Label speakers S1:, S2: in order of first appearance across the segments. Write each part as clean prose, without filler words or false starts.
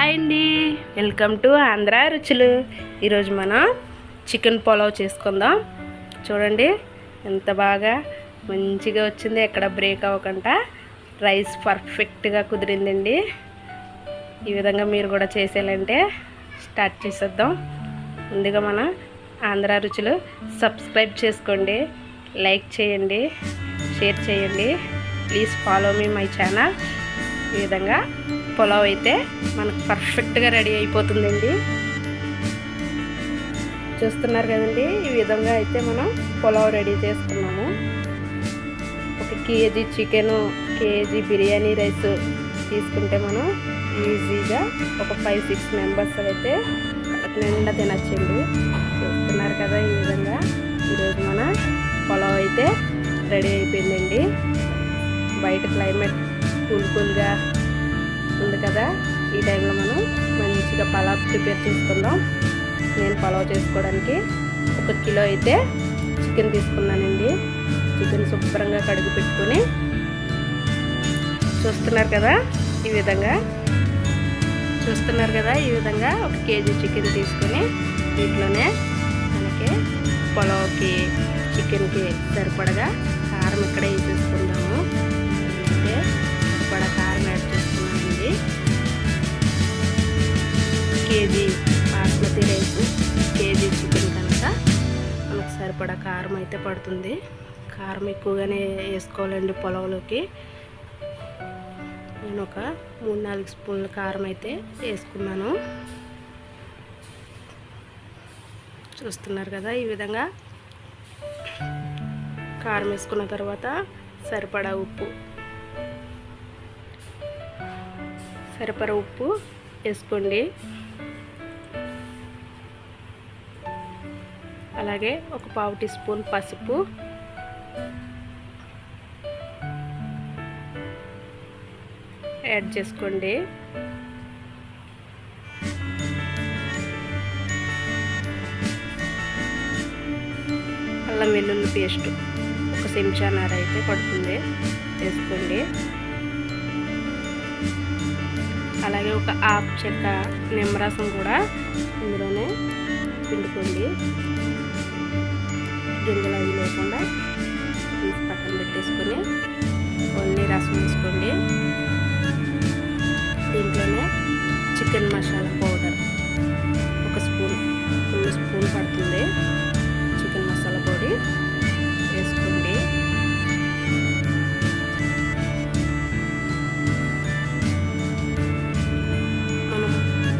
S1: Hi అండి, welcome to Andhra రుచులు. ఈరోజు మనం చికెన్ పులావ్ చేసుకుందాం. చూడండి ఎంత బాగా మంచిగా వచ్చింది, ఎక్కడ బ్రేక్ అవ్వకుండా రైస్ పర్ఫెక్ట్గా కుదిరిందండి. ఈ విధంగా మీరు కూడా చేసేయాలంటే స్టార్ట్ చేసేద్దాం. ముందుగా మన ఆంధ్ర రుచులు సబ్స్క్రైబ్ చేసుకోండి, లైక్ చేయండి, షేర్ చేయండి. Please follow me my channel. ఈ విధంగా పులావ్ అయితే మనకు పర్ఫెక్ట్గా రెడీ అయిపోతుందండి. చూస్తున్నారు కదండి, ఈ విధంగా అయితే మనం పులావ్ రెడీ చేసుకున్నాము. 1 KG chicken, KG biryani rice తీసుకుంటే మనం ఈజీగా ఒక 5-6 మెంబర్స్ అయితే కడుపు నిండా తినచ్చండి. చూస్తున్నారు కదా, ఈ విధంగా ఈరోజు మన పులావ్ అయితే రెడీ అయిపోయిందండి. బయట క్లైమేట్ కూల్గా ఉంది కదా, ఈ టైంలో మనం మంచిగా పలావ్ ప్రిపేర్ చేసుకుందాం. నేను పలావ్ చేసుకోవడానికి 1 కిలో అయితే చికెన్ తీసుకున్నానండి. చికెన్ శుభ్రంగా కడిగి పెట్టుకొని చూస్తున్నారు కదా ఈ విధంగా 1 కేజీ చికెన్ తీసుకొని దీంట్లోనే మనకి పులావ్కి చికెన్కి సరిపడగా కారం ఇక్కడ వేసేసుకుందాము. అంటే సరిపడా కారం యాడ్ చేసుకున్నానండి. KG basmati rice, KG chicken కనుక మనకు సరిపడా కారం అయితే పడుతుంది. కారం ఎక్కువగానే వేసుకోవాలండి పులావ్లోకి. నేను ఒక 3-4 స్పూన్ల కారం అయితే వేసుకున్నాను. చూస్తున్నారు కదా, ఈ విధంగా కారం వేసుకున్న తర్వాత సరిపడా ఉప్పు వేసుకోండి. అలాగే ఒక 1/2 టీ స్పూన్ పసుపు, యాడ్ చేసుకోండి. అల్లం వెల్లుల్లి పేస్ట్ 1 చెంచాన్నర అయితే పడుతుంది, వేసుకోండి. అలాగే ఒక 1/2 చెక్క నిమ్మరసం కూడా ఇందులోనే పిండుకోండి. గింజలు అవి లేకుండా తీసి పక్కన పెట్టేసుకొని ఓన్లీ రసం వేసుకోండి. దీంట్లోనే chicken masala powder 1 spoon, full spoon పడుతుంది. చికెన్ మసాలా పొడి వేసుకోండి. మనం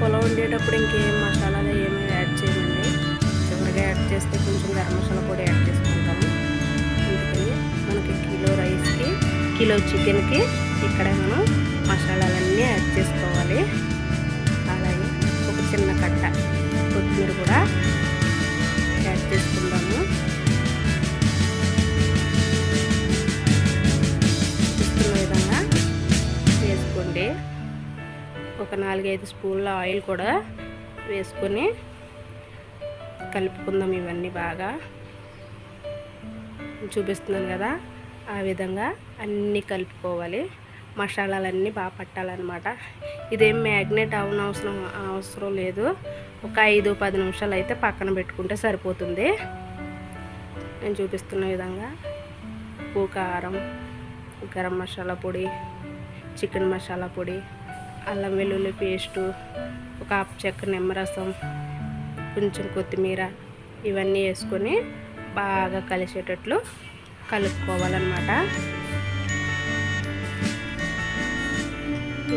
S1: పులావ్ వండేటప్పుడు ఇంకేం మసాలాలు ఏమీ యాడ్ చేయమండి. చివరిగా యాడ్ చేస్తే కొంచెం గరం మసాలా పొడి యాడ్ చేసుకుంటాము. అందుకని మనకి కిలో రైస్కి, కిలో చికెన్కి ఇక్కడ మనం మసాలాలన్నీ యాడ్ చేసుకోవాలి. అలాగే ఒక చిన్న కట్ట కొత్తిమీర కూడా యాడ్ చేసుకుందాము. చూస్తున్న విధంగా వేసుకోండి. ఒక 4-5 స్పూన్ల ఆయిల్ కూడా వేసుకొని కలుపుకుందాం. ఇవన్నీ బాగా చూపిస్తున్నాను కదా, ఆ విధంగా అన్నీ కలుపుకోవాలి. మసాలాలన్నీ బాగా పట్టాలన్నమాట. ఇదేం మ్యాగ్నేట్ అవసరం లేదు. ఒక 5-10 నిమిషాలు అయితే పక్కన పెట్టుకుంటే సరిపోతుంది. నేను చూపిస్తున్న విధంగా ఉప్పు, కారం, గరం మసాలా పొడి, చికెన్ మసాలా పొడి, అల్లం వెల్లుల్లి పేస్టు, ఒక 1/2 చెక్క నిమ్మరసం, కొంచెం కొత్తిమీర ఇవన్నీ వేసుకొని బాగా కలిసేటట్లు కలుపుకోవాలన్నమాట.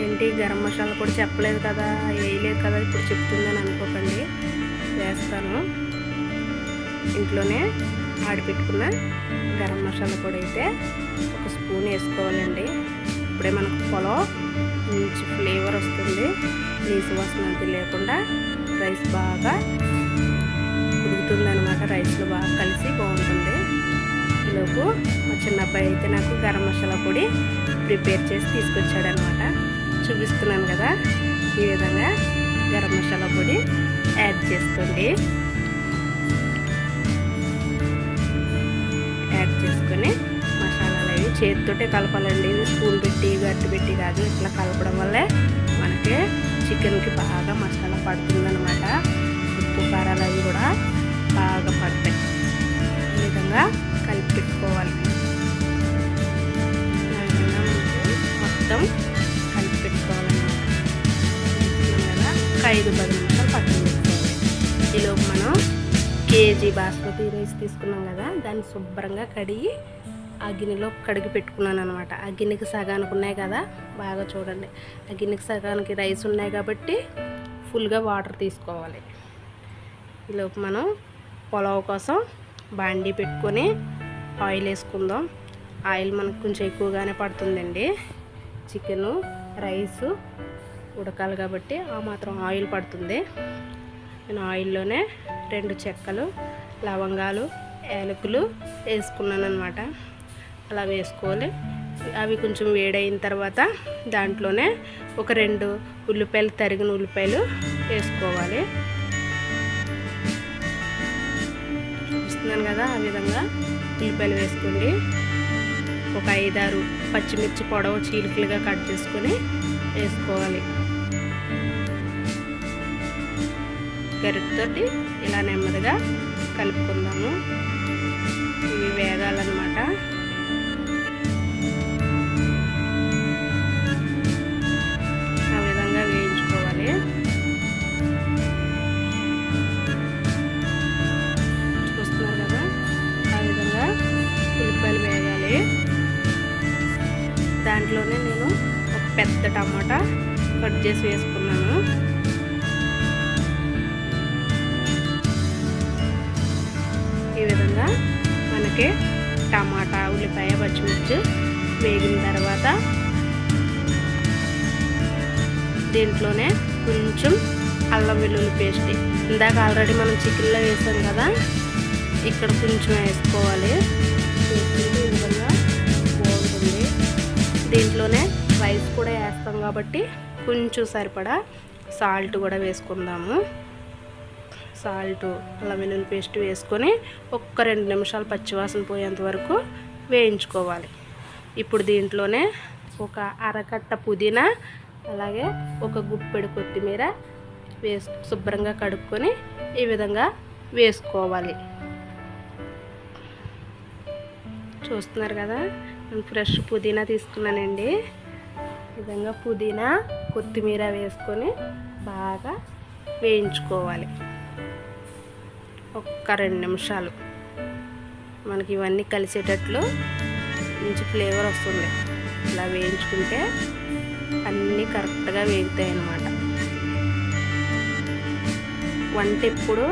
S1: ఏంటి గరం మసాలా పొడి చెప్పలేదు కదా, వేయలేదు కదా, ఇప్పుడు చెప్తుందని అనుకోకండి, వేస్తాను. ఇంట్లోనే ఆడిపెట్టుకున్న గరం మసాలా పొడి అయితే 1 స్పూన్ వేసుకోవాలండి. ఇప్పుడే మనకు పులావ్ మంచి ఫ్లేవర్ వస్తుంది. నీసు వాసన అంతా లేకుండా రైస్ బాగా ఉడుకుతుంది అనమాట. రైస్లో బాగా కలిసి బాగుంటుంది. ఈలోపు మా చిన్న అబ్బాయి అయితే నాకు గరం మసాలా పొడి ప్రిపేర్ చేసి తీసుకొచ్చాడనమాట. చూపిస్తున్నాను కదా, ఈ విధంగా గరం మసాలా పొడి యాడ్ చేసుకోండి. యాడ్ చేసుకొని మసాలాలు అవి చేతితోటే కలపాలండి. స్పూన్ పెట్టి గట్టి పెట్టి కాదు, ఇట్లా కలపడం వల్లే మనకి చికెన్కి బాగా మసాలా పడుతుందన్నమాట. ఉప్పు కారాలు అవి కూడా బాగా పడతాయి. ఈ విధంగా కలిపి పెట్టుకోవాలి. మొత్తం కలిపి పెట్టుకోవాలన్నమాట. కదా ఒక 5-10 నిమిషాలు పక్కన పెట్టుకోవాలి. ఈలోపు మనం కేజీ బాస్మతి రైస్ తీసుకున్నాం కదా, దాన్ని శుభ్రంగా కడిగి ఆ గిన్నెలో కడిగి పెట్టుకున్నాను అనమాట. ఆ గిన్నెకి సగానికి ఉన్నాయి కదా, బాగా చూడండి. ఆ గిన్నెకి సగానికి రైస్ ఉన్నాయి కాబట్టి ఫుల్గా వాటర్ తీసుకోవాలి. ఈలోపు మనం పులావ్ కోసం బాండీ పెట్టుకొని ఆయిల్ వేసుకుందాం. ఆయిల్ మనకు కొంచెం ఎక్కువగానే పడుతుందండి. చికెను రైసు ఉడకాలి కాబట్టి ఆ మాత్రం ఆయిల్ పడుతుంది. నేను ఆయిల్లోనే 2 చెక్కలు, లవంగాలు, యాలకులు వేసుకున్నాను అనమాట. అలా వేసుకోవాలి. అవి కొంచెం వేడైన తర్వాత దాంట్లోనే ఒక 2 ఉల్లిపాయలు, తరిగిన ఉల్లిపాయలు వేసుకోవాలి. చూస్తున్నాను కదా, ఆ విధంగా ఉల్లిపాయలు వేసుకోండి. ఒక 5-6 పచ్చిమిర్చి పొడవు చీలికలుగా కట్ చేసుకొని వేసుకోవాలి. గరిటెతోటి ఇలా నెమ్మదిగా కలుపుకుందాము. ఇవి వేగాలన్నమాట. ఆ విధంగా వేయించుకోవాలి. చూస్తున్నారు కదా, ఆ విధంగా ఉల్లిపాయలు వేగాలి. దాంట్లోనే నేను ఒక పెద్ద టమాటా కట్ చేసి వేసుకున్నాను. ఈ విధంగా మనకి టమాటా, ఉల్లిపాయ, పచ్చిమిర్చి వేగిన తర్వాత దీంట్లోనే కొంచెం అల్లం వెల్లుల్లి పేస్ట్, ఇందాక ఆల్రెడీ మనం చికెన్లో వేసాం కదా, ఇక్కడ కొంచెం వేసుకోవాలి. ఈ విధంగా బాగుంటుంది. దీంట్లోనే రైస్ కూడా వేస్తాం కాబట్టి కొంచెం సరిపడా సాల్ట్ కూడా వేసుకుందాము. సాల్ట్, అల్లం వెల్లుల్లి పేస్ట్ వేసుకొని ఒక్క 2 నిమిషాలు పచ్చివాసన పోయేంత వరకు వేయించుకోవాలి. ఇప్పుడు దీంట్లోనే ఒక అరకట్ట పుదీనా, అలాగే ఒక గుప్పెడు కొత్తిమీర శుభ్రంగా కడుక్కొని ఈ విధంగా వేసుకోవాలి. చూస్తున్నారు కదా, నేను ఫ్రెష్ పుదీనా తీసుకున్నానండి. ఈ విధంగా పుదీనా, కొత్తిమీర వేసుకొని బాగా వేయించుకోవాలి. ఒక్క 2 నిమిషాలు మనకి ఇవన్నీ కలిసేటట్లు మంచి ఫ్లేవర్ వస్తుంది. ఇలా వేయించుకుంటే అన్నీ కరెక్ట్గా వేగుతాయి అన్నమాట. వంట ఎప్పుడు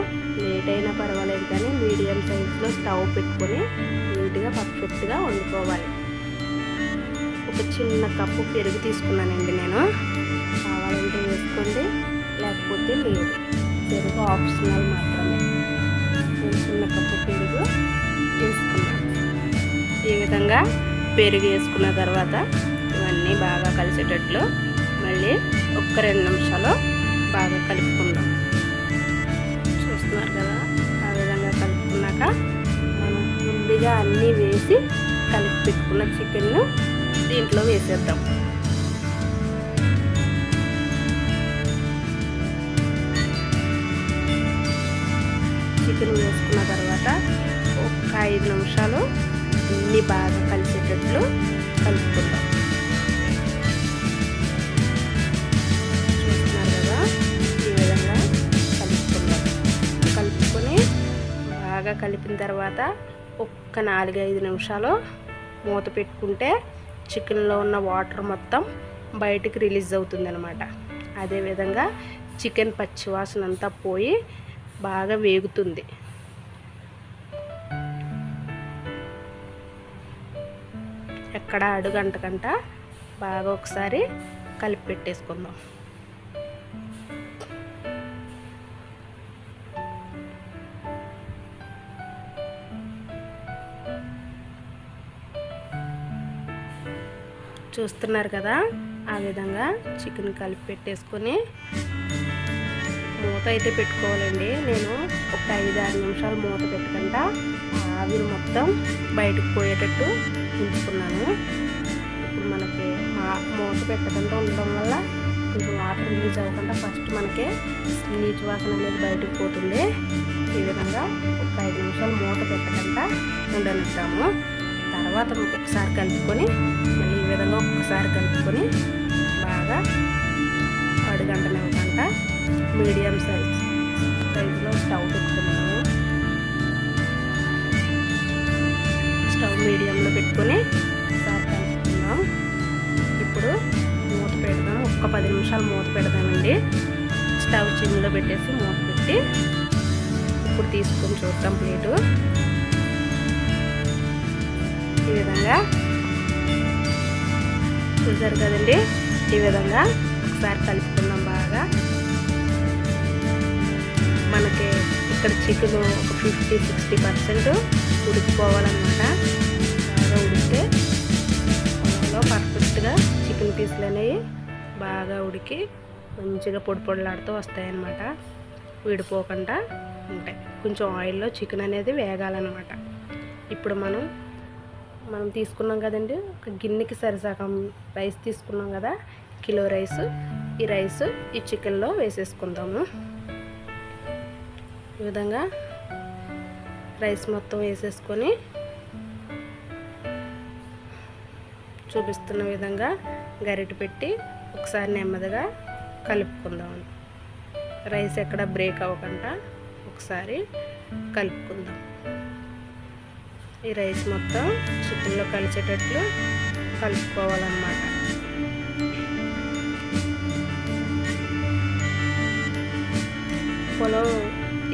S1: లేట్ అయినా పర్వాలేదు కానీ మీడియం సైజులో స్టవ్ పెట్టుకొని నీట్గా పర్ఫెక్ట్గా వండుకోవాలి. ఒక చిన్న కప్పు పెరుగు తీసుకున్నానండి నేను. కావాలంటే వేసుకోండి, లేకపోతే లేదు. పెరుగు ఆప్షనల్ మాత్రమే. చిన్న కప్పు పెరుగు వేసుకున్నాను. ఈ విధంగా పెరుగు వేసుకున్న తర్వాత ఇవన్నీ బాగా కలిసేటట్లు మళ్ళీ ఒక్క 2 నిమిషాలు బాగా కలుపుకుందాం. చూస్తున్నారు కదా, ఆ విధంగా కలుపుకున్నాక మనం ముందుగా అన్నీ వేసి కలిపి పెట్టుకున్న చికెన్ను దీంట్లో వేసేద్దాం. చికెన్ వేసుకున్న తర్వాత ఒక 5 నిమిషాలు అన్నీ బాగా కలిసేటట్లు కలుపుకుందాం. చూస్తున్నారు కదా, ఈ విధంగా కలుపుకుందాం. కలుపుకొని బాగా కలిపిన తర్వాత ఒక్క 4-5 నిమిషాలు మూత పెట్టుకుంటే చికెన్లో ఉన్న వాటర్ మొత్తం బయటికి రిలీజ్ అవుతుందన్నమాట. అదేవిధంగా చికెన్ పచ్చివాసన అంతా పోయి బాగా వేగుతుంది. ఎక్కడ అడుగంటకంట బాగా ఒకసారి కలిపి పెట్టేసుకుందాం. చూస్తున్నారు కదా, ఆ విధంగా చికెన్ కలిపి పెట్టేసుకొని మూత అయితే పెట్టుకోవాలండి. నేను ఒక 5-6 నిమిషాలు మూత పెట్టకుండా ఆవిరి మొత్తం బయటకు పోయేటట్టు ఉంచుకున్నాను. ఇప్పుడు మనకి మూత పెట్టకుండా ఉండడం వల్ల కొంచెం వాటర్ రిలీజ్ అవ్వకుండా ఫస్ట్ మనకి నీచు వాసన అనేది బయటకు పోతుంది. ఈ విధంగా ఒక 5 నిమిషాలు మూత పెట్టకుండా ఉండనిద్దాము. తర్వాత ఒకసారి కలుపుకొని మళ్ళీ ఈ విధంగా ఒక్కసారి కలుపుకొని బాగా అడుగంటనివ్వకుండా మీడియం సైజులో స్టవ్ పెట్టుకున్నాము. స్టవ్ మీడియంలో పెట్టుకొని ఒకసారి కలుపుకుందాం. ఇప్పుడు మూత పెడదాం. ఒక్క 10 నిమిషాలు మూత పెడదామండి. స్టవ్ చిమ్లో పెట్టేసి మూత పెట్టి ఇప్పుడు తీసుకొని చూద్దాం ప్లేటు. ఈ విధంగా చూసారు కదండి. ఈ విధంగా ఒకసారి కలుపుకుందాం బాగా. మనకి ఇక్కడ చికెన్ ఒక 50-60% ఉడికిపోవాలన్నమాట. బాగా ఉడికితే అందులో పర్ఫెక్ట్గా చికెన్ పీసులు అనేవి బాగా ఉడికి మంచిగా పొడి పొడిలాడుతూ వస్తాయన్నమాట. విడిపోకుండా ఉంటాయి. కొంచెం ఆయిల్లో చికెన్ అనేది వేగాలన్నమాట. ఇప్పుడు మనం తీసుకున్నాం కదండి, ఒక గిన్నెకి సరిసగం రైస్ తీసుకున్నాం కదా, కిలో రైస్. ఈ రైస్ ఈ చికెన్లో వేసేసుకుందాము. ఈ విధంగా రైస్ మొత్తం వేసేసుకొని చూపిస్తున్న విధంగా గరిటె పెట్టి ఒకసారి నెమ్మదిగా కలుపుకుందాం. రైస్ ఎక్కడ బ్రేక్ అవ్వకుండా ఒకసారి కలుపుకుందాం. ఈ రైస్ మొత్తం చికెన్లో కలిసేటట్లు కలుపుకోవాలన్నమాట. పులావ్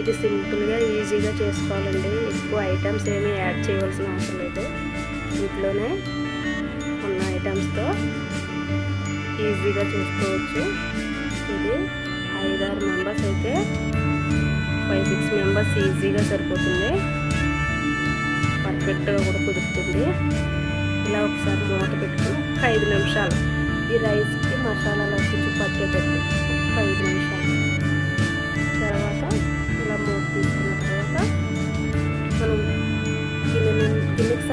S1: ఇది సింపుల్గా ఈజీగా చేసుకోవాలండి. ఎక్కువ ఐటమ్స్ ఏమీ యాడ్ చేయవలసిన అవసరం లేదు. ఇంట్లోనే ఉన్న ఐటమ్స్తో ఈజీగా చేసుకోవచ్చు. ఇది 5-6 మెంబర్స్ అయితే 5-6 మెంబర్స్ ఈజీగా సరిపోతుంది. పర్ఫెక్ట్గా కూడా కుదురుతుంది. ఇలా ఒకసారి మూత పెట్టుకుని ఒక 5 నిమిషాలు ఈ రైస్కి మసాలాలు కొంచెం పట్టేటట్టు ఒక 5 నిమిషాలు తర్వాత ఇలా మూత తీసుకున్న తర్వాత మనం గిన్నెకి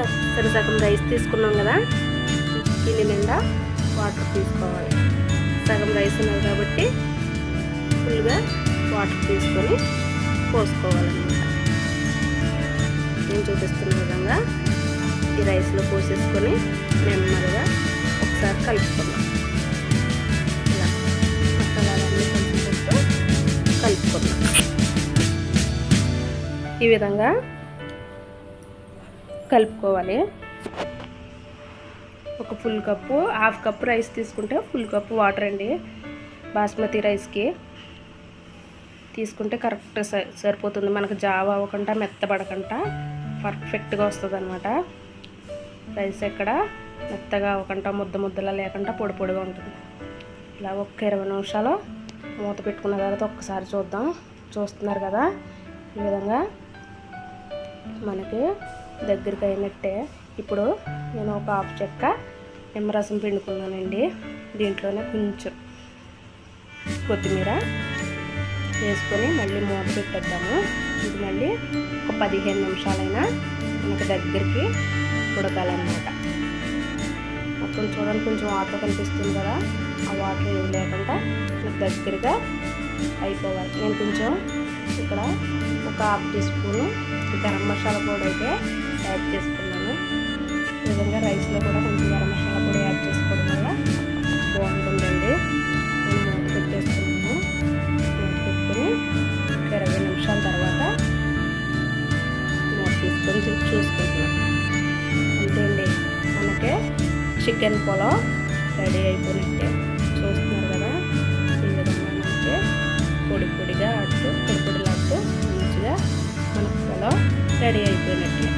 S1: సగం రైస్ తీసుకున్నాం కదా, గిన్నె నిండా వాటర్ తీసుకోవాలి. సగం రైస్ ఉన్నది కాబట్టి ఫుల్గా వాటర్ తీసుకొని పోసుకోవాలన్నమాట. నేను చూపిస్తున్న విధంగా ఈ రైస్లో పోసేసుకొని నెమ్మదిగా ఒకసారి కలుపుకున్నాం. ఇలా మసాలాలన్నీ కలిసినట్టు కలుపుకున్నాం. ఈ విధంగా కలుపుకోవాలి. ఒక full cup, half cup rice తీసుకుంటే ఫుల్ కప్పు వాటర్ అండి. బాస్మతి రైస్కి తీసుకుంటే కరెక్ట్ సరిపోతుంది. మనకు జావ అవ్వకుండా మెత్తబడకుండా పర్ఫెక్ట్గా వస్తుంది అనమాట. రైస్ ఎక్కడ మెత్తగా అవ్వకుండా ముద్దలా లేకుండా పొడి పొడిగా ఉంటుంది. ఇలా ఒక 20 నిమిషాలు మూత పెట్టుకున్న తర్వాత ఒక్కసారి చూద్దాం. చూస్తున్నారు కదా, ఈ విధంగా మనకి దగ్గరికి అయినట్టే. ఇప్పుడు నేను ఒక 1/2 చెక్క నిమ్మరసం పిండుకున్నానండి. దీంట్లోనే కొంచెం కొత్తిమీర వేసుకొని మళ్ళీ మూత పెట్టేద్దాము. ఇది మళ్ళీ ఒక 15 నిమిషాలైనా మనకు దగ్గరికి ఉడకాలన్నమాట. మొత్తం చూడండి, కొంచెం వాటర్ కనిపిస్తుంది కదా, ఆ వాటర్ ఏమి లేకుండా మనకు దగ్గరగా అయిపోవాలి. నేను కొంచెం ఇక్కడ ఒక 1/2 టీ స్పూను గరం మసాలా పొడి అయితే యాడ్ చేసుకున్నాను. ఈ విధంగా రైస్లో కూడా కొంచెం గరం మసాలా పొడి యాడ్ చేసుకోవడం వల్ల బాగుంటుందండి. నేను మూత పెట్టేసుకున్నాను. మూత పెట్టుకుని 20 నిమిషాల తర్వాత మూత తీసుకొని చూసుకుంటున్నాను. అంతే అండి, మనకి చికెన్ పులావ్ రెడీ అయిపోయినట్టే. చూస్తున్నారు కదా, ఈ విధంగా మనకి పొడి పొడిలాడుతూ మంచిగా మనకు పులావ్ రెడీ అయిపోయినట్లే.